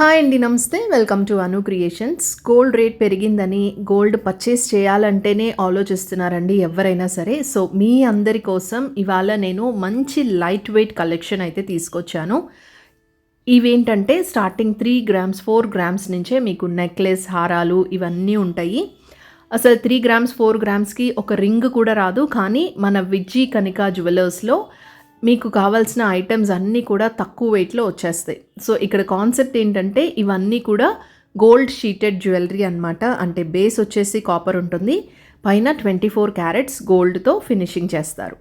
Hi అండి, నమస్తే. Welcome to Anu creations. Gold rate పెరిగిందని గోల్డ్ పర్చేస్ చేయాలంటేనే ఆలోచిస్తున్నారండి ఎవరైనా సరే. సో మీ అందరి కోసం ఇవాళ నేను మంచి లైట్ వెయిట్ కలెక్షన్ అయితే తీసుకొచ్చాను. ఇవేంటంటే స్టార్టింగ్ 3 గ్రామ్స్ 4 గ్రామ్స్ నుంచే మీకు నెక్లెస్, హారాలు ఇవన్నీ ఉంటాయి. అసలు 3 గ్రామ్స్ 4 గ్రామ్స్కి ఒక రింగ్ కూడా రాదు. కానీ మన విజ్జీ కనికా జ్యువెలర్స్లో మీకు కావాల్సిన ఐటమ్స్ అన్నీ కూడా తక్కువ వెయిట్లో వచ్చేస్తాయి. సో ఇక్కడ కాన్సెప్ట్ ఏంటంటే ఇవన్నీ కూడా గోల్డ్ షీటెడ్ జ్యువెలరీ అనమాట. అంటే బేస్ వచ్చేసి కాపర్ ఉంటుంది, పైన 24 క్యారెట్స్ గోల్డ్తో ఫినిషింగ్ చేస్తారు.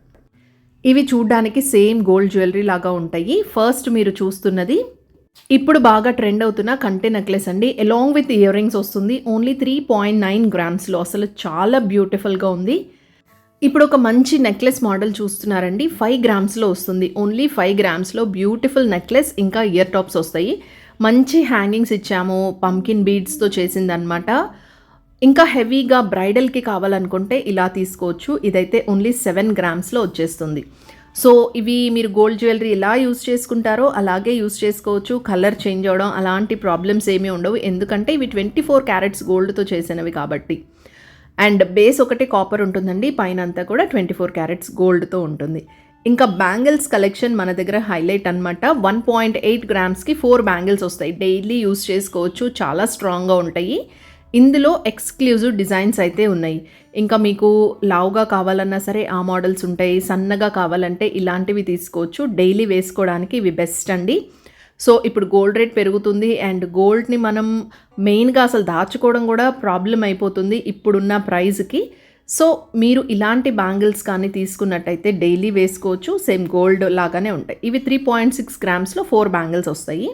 ఇవి చూడ్డానికి సేమ్ గోల్డ్ జ్యువెలరీ లాగా ఉంటాయి. ఫస్ట్ మీరు చూస్తున్నది ఇప్పుడు బాగా ట్రెండ్ అవుతున్న కంటే నెక్లెస్ అండి. అలాంగ్ విత్ ఇయర్ రింగ్స్ వస్తుంది. ఓన్లీ 3.9 గ్రామ్స్లో. అసలు చాలా బ్యూటిఫుల్గా ఉంది. ఇప్పుడు ఒక మంచి నెక్లెస్ మోడల్ చూస్తున్నారండి. 5 గ్రామ్స్లో వస్తుంది. ఓన్లీ 5 గ్రామ్స్లో బ్యూటిఫుల్ నెక్లెస్, ఇంకా ఇయర్ టాప్స్ వస్తాయి. మంచి హ్యాంగింగ్స్ ఇచ్చాము, పంకిన్ బీడ్స్తో చేసిందనమాట. ఇంకా హెవీగా బ్రైడల్కి కావాలనుకుంటే ఇలా తీసుకోవచ్చు. ఇదైతే ఓన్లీ 7 గ్రామ్స్లో వచ్చేస్తుంది. సో ఇవి మీరు గోల్డ్ జ్యువెలరీ ఎలా యూస్ చేసుకుంటారో అలాగే యూస్ చేసుకోవచ్చు. కలర్ చేంజ్ అవ్వడం అలాంటి ప్రాబ్లమ్స్ ఏమీ ఉండవు, ఎందుకంటే ఇవి 24 క్యారెట్స్ గోల్డ్తో చేసినవి కాబట్టి. అండ్ బేస్ ఒకటి కాపర్ ఉంటుందండి, పైన అంతా కూడా 24 క్యారెట్స్ గోల్డ్తో ఉంటుంది. ఇంకా బ్యాంగిల్స్ కలెక్షన్ మన దగ్గర హైలైట్ అనమాట. 1.8 గ్రామ్స్కి 4 బ్యాంగిల్స్ వస్తాయి. డైలీ యూస్ చేసుకోవచ్చు, చాలా స్ట్రాంగ్గా ఉంటాయి. ఇందులో ఎక్స్క్లూజివ్ డిజైన్స్ అయితే ఉన్నాయి. ఇంకా మీకు లావుగా కావాలన్నా సరే ఆ మోడల్స్ ఉంటాయి, సన్నగా కావాలంటే ఇలాంటివి తీసుకోవచ్చు. డైలీ వేసుకోవడానికి ఇవి బెస్ట్ అండి. సో ఇప్పుడు గోల్డ్ రేట్ పెరుగుతుంది అండ్ గోల్డ్ని మనం మెయిన్గా అసలు దాచుకోవడం కూడా ప్రాబ్లం అయిపోతుంది ఇప్పుడున్న ప్రైస్కి. సో మీరు ఇలాంటి బ్యాంగిల్స్ కానీ తీసుకున్నట్టయితే డైలీ వేసుకోవచ్చు. సేమ్ గోల్డ్ లాగానే ఉంటాయి. ఇవి 3.6 గ్రామ్స్లో 4 బ్యాంగిల్స్ వస్తాయి.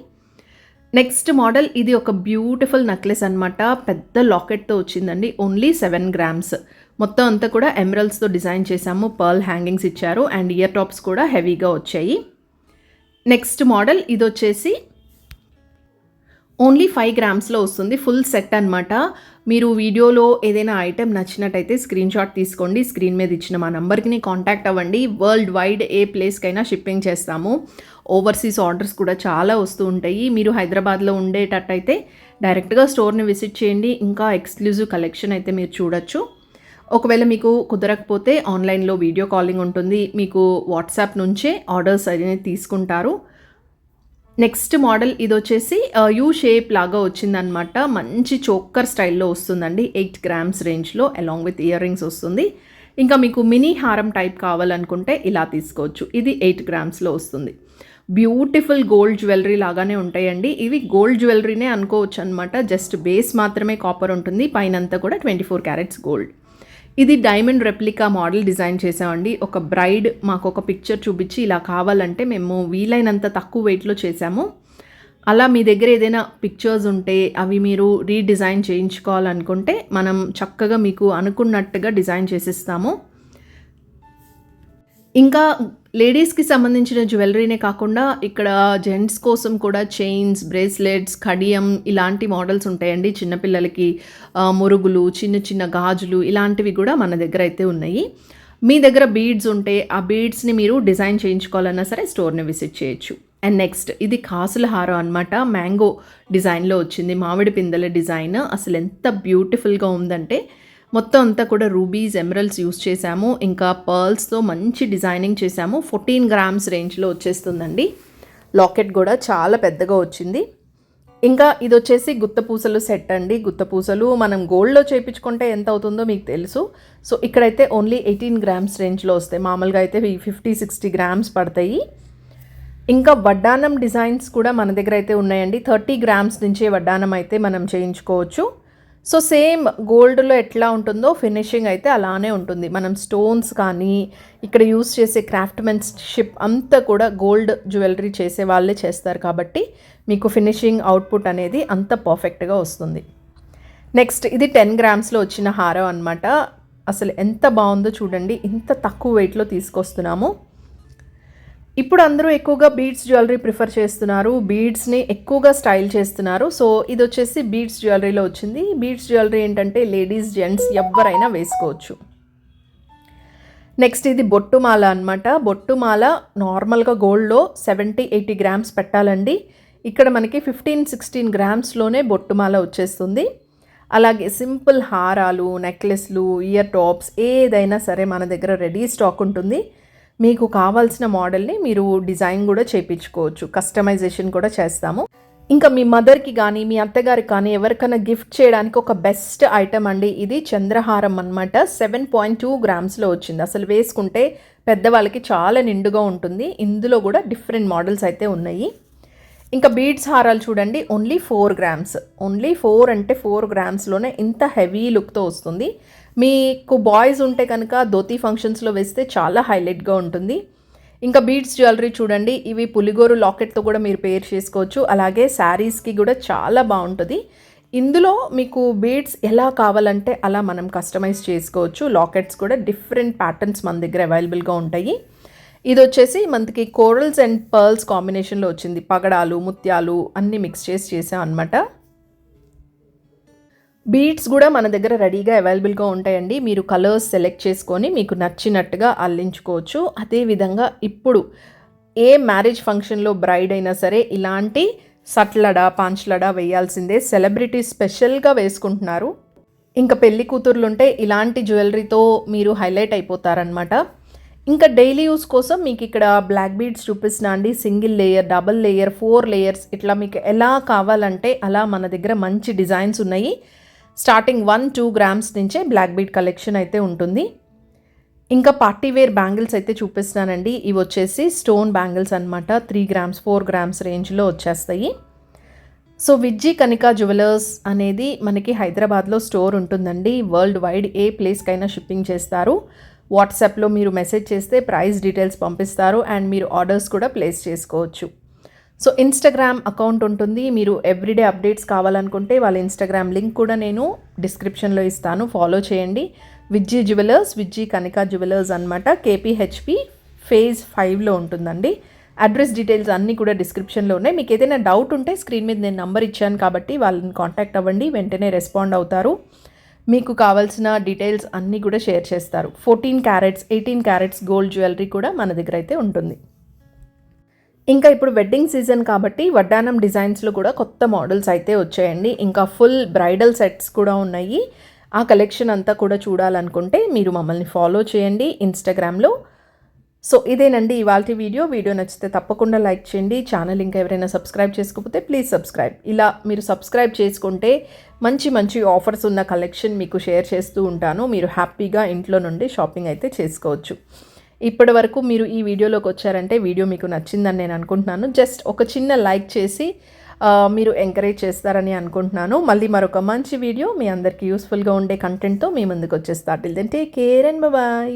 నెక్స్ట్ మోడల్ ఇది ఒక బ్యూటిఫుల్ నెక్లెస్ అనమాట. పెద్ద లాకెట్తో వచ్చిందండి. Only 7 grams. మొత్తం అంతా కూడా ఎమరల్స్తో డిజైన్ చేశాము. పర్ల్ హ్యాంగింగ్స్ ఇచ్చారు అండ్ ఇయర్ టాప్స్ కూడా హెవీగా వచ్చాయి. నెక్స్ట్ మోడల్ ఇది వచ్చేసి ఓన్లీ 5 గ్రామ్స్లో వస్తుంది. ఫుల్ సెట్ అనమాట. మీరు వీడియోలో ఏదైనా ఐటెం నచ్చినట్టయితే స్క్రీన్ షాట్ తీసుకోండి. స్క్రీన్ మీద ఇచ్చిన మా నంబర్కి కాంటాక్ట్ అవ్వండి. వరల్డ్ వైడ్ ఏ ప్లేస్కైనా షిప్పింగ్ చేస్తాము. ఓవర్సీస్ ఆర్డర్స్ కూడా చాలా వస్తూ ఉంటాయి. మీరు హైదరాబాద్లో ఉండేటట్టయితే డైరెక్ట్గా స్టోర్ని విజిట్ చేయండి. ఇంకా ఎక్స్క్లూజివ్ కలెక్షన్ అయితే మీరు చూడొచ్చు. ఒకవేళ మీకు కుదరకపోతే ఆన్లైన్లో వీడియో కాలింగ్ ఉంటుంది. మీకు వాట్సాప్ నుంచే ఆర్డర్స్ అనేది తీసుకుంటారు. నెక్స్ట్ మోడల్ ఇది వచ్చేసి యూ షేప్ లాగా వచ్చిందనమాట. మంచి చోక్కర్ స్టైల్లో వస్తుందండి. 8 గ్రామ్స్ రేంజ్లో అలాంగ్ విత్ ఇయర్ రింగ్స్ వస్తుంది. ఇంకా మీకు మినీ హారం టైప్ కావాలనుకుంటే ఇలా తీసుకోవచ్చు. ఇది 8 గ్రామ్స్లో వస్తుంది. బ్యూటిఫుల్ గోల్డ్ జ్యువెలరీ లాగానే ఉంటాయండి. ఇవి గోల్డ్ జ్యువెలరీనే అనుకోవచ్చు అనమాట. జస్ట్ బేస్ మాత్రమే కాపర్ ఉంటుంది, పైనంతా కూడా 24 క్యారెట్స్ గోల్డ్. ఇది డైమండ్ రెప్లికా మోడల్ డిజైన్ చేసామండి. ఒక బ్రైడ్ మాకు ఒక పిక్చర్ చూపించి ఇలా కావాలంటే మేము వీలైనంత తక్కువ వెయిట్లో చేసాము. అలా మీ దగ్గర ఏదైనా పిక్చర్స్ ఉంటే అవి మీరు రీడిజైన్ చేయించుకోవాలనుకుంటే మనం చక్కగా మీకు అనుకున్నట్టుగా డిజైన్ చేసిస్తాము. ఇంకా లేడీస్కి సంబంధించిన జ్యువెలరీనే కాకుండా ఇక్కడ జెంట్స్ కోసం కూడా చైన్స్, బ్రేస్లెట్స్, కడియం ఇలాంటి మోడల్స్ ఉంటాయండి. చిన్నపిల్లలకి మురుగులు, చిన్న చిన్న గాజులు ఇలాంటివి కూడా మన దగ్గర అయితే ఉన్నాయి. మీ దగ్గర బీడ్స్ ఉంటే ఆ బీడ్స్ని మీరు డిజైన్ చేయించుకోవాలన్నా సరే స్టోర్ని విజిట్ చేయొచ్చు. అండ్ నెక్స్ట్ ఇది కాసుల హారం అనమాట. మ్యాంగో డిజైన్లో వచ్చింది, మామిడి పిందెల డిజైన్. అసలు ఎంత బ్యూటిఫుల్గా ఉందంటే మొత్తం అంతా కూడా రూబీస్, ఎమరల్స్ యూస్ చేశాము. ఇంకా పర్ల్స్తో మంచి డిజైనింగ్ చేశాము. 14 గ్రామ్స్ రేంజ్లో వచ్చేస్తుందండి. లాకెట్ కూడా చాలా పెద్దగా వచ్చింది. ఇంకా ఇది వచ్చేసి గుత్తపూసలు సెట్ అండి. గుత్తపూసలు మనం గోల్డ్లో చేయించుకుంటే ఎంత అవుతుందో మీకు తెలుసు. సో ఇక్కడైతే ఓన్లీ 18 గ్రామ్స్ రేంజ్లో వస్తాయి. మామూలుగా అయితే 50-60 గ్రామ్స్ పడతాయి. ఇంకా వడ్డానం డిజైన్స్ కూడా మన దగ్గర అయితే ఉన్నాయండి. 30 గ్రామ్స్ నుంచే వడ్డానం అయితే మనం చేయించుకోవచ్చు. సో సేమ్ గోల్డ్లో ఎట్లా ఉంటుందో ఫినిషింగ్ అయితే అలానే ఉంటుంది. మనం స్టోన్స్ కానీ ఇక్కడ యూస్ చేసే క్రాఫ్ట్మెన్షిప్ అంతా కూడా గోల్డ్ జ్యువెలరీ చేసే వాళ్ళే చేస్తారు కాబట్టి మీకు ఫినిషింగ్ అవుట్పుట్ అనేది అంత పర్ఫెక్ట్గా వస్తుంది. నెక్స్ట్ ఇది 10 గ్రామ్స్లో వచ్చిన హారం అనమాట. అసలు ఎంత బాగుందో చూడండి. ఇంత తక్కువ వెయిట్లో తీసుకొస్తున్నాము. ఇప్పుడు అందరూ ఎక్కువగా బీడ్స్ జ్యువెలరీ ప్రిఫర్ చేస్తున్నారు. బీడ్స్ని ఎక్కువగా స్టైల్ చేస్తున్నారు. సో ఇది వచ్చేసి బీడ్స్ జ్యువెలరీలో వచ్చింది. బీడ్స్ జ్యువెలరీ ఏంటంటే లేడీస్, జెంట్స్ ఎవరైనా వేసుకోవచ్చు. నెక్స్ట్ ఇది బొట్టుమాల అనమాట. బొట్టుమాల నార్మల్గా గోల్డ్లో 70-80 గ్రామ్స్ పెట్టాలండి. ఇక్కడ మనకి 15-16 గ్రామ్స్లోనే బొట్టుమాల వచ్చేస్తుంది. అలాగే సింపుల్ హారాలు, నెక్లెస్లు, ఇయర్ టాప్స్ ఏదైనా సరే మన దగ్గర రెడీ స్టాక్ ఉంటుంది. మీకు కావాల్సిన మోడల్ని మీరు డిజైన్ కూడా చేయించుకోవచ్చు, కస్టమైజేషన్ కూడా చేస్తాము. ఇంకా మీ మదర్కి కానీ మీ అత్తగారికి కానీ ఎవరికైనా గిఫ్ట్ చేయడానికి ఒక బెస్ట్ ఐటమ్ అండి ఇది. చంద్రహారం అనమాట. 7.2 గ్రామ్స్లో వచ్చింది. అసలు వేసుకుంటే పెద్దవాళ్ళకి చాలా నిండుగా ఉంటుంది. ఇందులో కూడా డిఫరెంట్ మోడల్స్ అయితే ఉన్నాయి. ఇంకా బీడ్స్ హారాలు చూడండి, ఓన్లీ 4 గ్రామ్స్. ఓన్లీ 4 అంటే 4 గ్రామ్స్లోనే ఇంత హెవీ లుక్తో వస్తుంది. మీకు బాయ్స్ ఉంటే కనుక ధోతి ఫంక్షన్స్లో వేస్తే చాలా హైలైట్గా ఉంటుంది. ఇంకా బీడ్స్ జ్యువెలరీ చూడండి, ఇవి పులిగోరు లాకెట్తో కూడా మీరు పేర్ చేసుకోవచ్చు. అలాగే శారీస్కి కూడా చాలా బాగుంటుంది. ఇందులో మీకు బీడ్స్ ఎలా కావాలంటే అలా మనం కస్టమైజ్ చేసుకోవచ్చు. లాకెట్స్ కూడా డిఫరెంట్ ప్యాటర్న్స్ మన దగ్గర అవైలబుల్గా ఉంటాయి. ఇది వచ్చేసి మనకి కోరల్స్ అండ్ పర్ల్స్ కాంబినేషన్లో వచ్చింది. పగడాలు, ముత్యాలు అన్నీ మిక్స్ చేసాం అనమాట. బీడ్స్ కూడా మన దగ్గర రెడీగా అవైలబుల్గా ఉంటాయండి. మీరు కలర్స్ సెలెక్ట్ చేసుకొని మీకు నచ్చినట్టుగా అల్లించుకోవచ్చు. అదేవిధంగా ఇప్పుడు ఏ మ్యారేజ్ ఫంక్షన్లో బ్రైడ్ అయినా సరే ఇలాంటి సట్లడా, పాంచ్లడా వేయాల్సిందే. సెలబ్రిటీ స్పెషల్గా వేసుకుంటున్నారు. ఇంకా పెళ్లి కూతుర్లుంటే ఇలాంటి జ్యువెలరీతో మీరు హైలైట్ అయిపోతారనమాట. ఇంకా డైలీ యూస్ కోసం మీకు ఇక్కడ బ్లాక్ బీడ్స్ చూపిస్తున్నా అండి. Single layer, double layer, 4 layers ఇట్లా మీకు ఎలా కావాలంటే అలా మన దగ్గర మంచి డిజైన్స్ ఉన్నాయి. స్టార్టింగ్ 1-2 గ్రామ్స్ నుంచే బ్లాక్ బీడ్ కలెక్షన్ అయితే ఉంటుంది. ఇంకా పార్టీ వేర్ బ్యాంగిల్స్ అయితే చూపిస్తున్నానండి. ఇవి వచ్చేసి స్టోన్ బ్యాంగిల్స్ అనమాట. 3 గ్రామ్స్, 4 గ్రామ్స్ రేంజ్లో వచ్చేస్తాయి. సో విజ్జీ కనికా జ్యువెలర్స్ అనేది మనకి హైదరాబాద్లో స్టోర్ ఉంటుందండి. వరల్డ్ వైడ్ ఏ ప్లేస్కైనా షిప్పింగ్ చేస్తారు. వాట్సాప్లో మీరు మెసేజ్ చేస్తే ప్రైస్ డీటెయిల్స్ పంపిస్తారు అండ్ మీరు ఆర్డర్స్ కూడా ప్లేస్ చేసుకోవచ్చు. సో ఇన్స్టాగ్రామ్ అకౌంట్ ఉంటుంది. మీరు ఎవ్రీడే అప్డేట్స్ కావాలనుకుంటే వాళ్ళ ఇన్స్టాగ్రామ్ లింక్ కూడా నేను డిస్క్రిప్షన్లో ఇస్తాను, ఫాలో చేయండి. విజ్జీ జ్యువెలర్స్, విజ్జీ కనికా జ్యువెలర్స్ అనమాట. KPHP ఫేజ్ 5లో ఉంటుందండి. అడ్రస్ డీటెయిల్స్ అన్నీ కూడా డిస్క్రిప్షన్లో ఉన్నాయి. మీకు ఏదైనా డౌట్ ఉంటే స్క్రీన్ మీద నేను నంబర్ ఇచ్చాను కాబట్టి వాళ్ళని కాంటాక్ట్ అవ్వండి, వెంటనే రెస్పాండ్ అవుతారు. మీకు కావాల్సిన డీటెయిల్స్ అన్నీ కూడా షేర్ చేస్తారు. 14 క్యారెట్స్, 18 క్యారెట్స్ గోల్డ్ జ్యువెలరీ కూడా మన దగ్గర అయితే ఉంటుంది. ఇంకా ఇప్పుడు వెడ్డింగ్ సీజన్ కాబట్టి వడ్డానం డిజైన్స్లో కూడా కొత్త మోడల్స్ అయితే వచ్చాయండి. ఇంకా ఫుల్ బ్రైడల్ సెట్స్ కూడా ఉన్నాయి. ఆ కలెక్షన్ అంతా కూడా చూడాలనుకుంటే మీరు మమ్మల్ని ఫాలో చేయండి ఇన్స్టాగ్రామ్లో. సో ఇదేనండి ఇవాల్టి వీడియో నచ్చితే తప్పకుండా లైక్ చేయండి. ఛానల్ ఇంకా ఎవరైనా సబ్స్క్రైబ్ చేసుకోకపోతే ప్లీజ్ సబ్స్క్రైబ్. ఇలా మీరు సబ్స్క్రైబ్ చేసుకుంటే మంచి ఆఫర్స్ ఉన్న కలెక్షన్ మీకు షేర్ చేస్తూ ఉంటాను. మీరు హ్యాపీగా ఇంట్లో నుండి షాపింగ్ అయితే చేసుకోవచ్చు. ఇప్పటి వరకు మీరు ఈ వీడియోలోకి వచ్చారంటే వీడియో మీకు నచ్చిందని నేను అనుకుంటున్నాను. జస్ట్ ఒక చిన్న లైక్ చేసి మీరు ఎంకరేజ్ చేస్తారని అనుకుంటున్నాను. మళ్ళీ మరొక మంచి వీడియో మీ అందరికీ యూస్ఫుల్గా ఉండే కంటెంట్తో మీ ముందుకు వచ్చేస్తా. Till then take care and bye.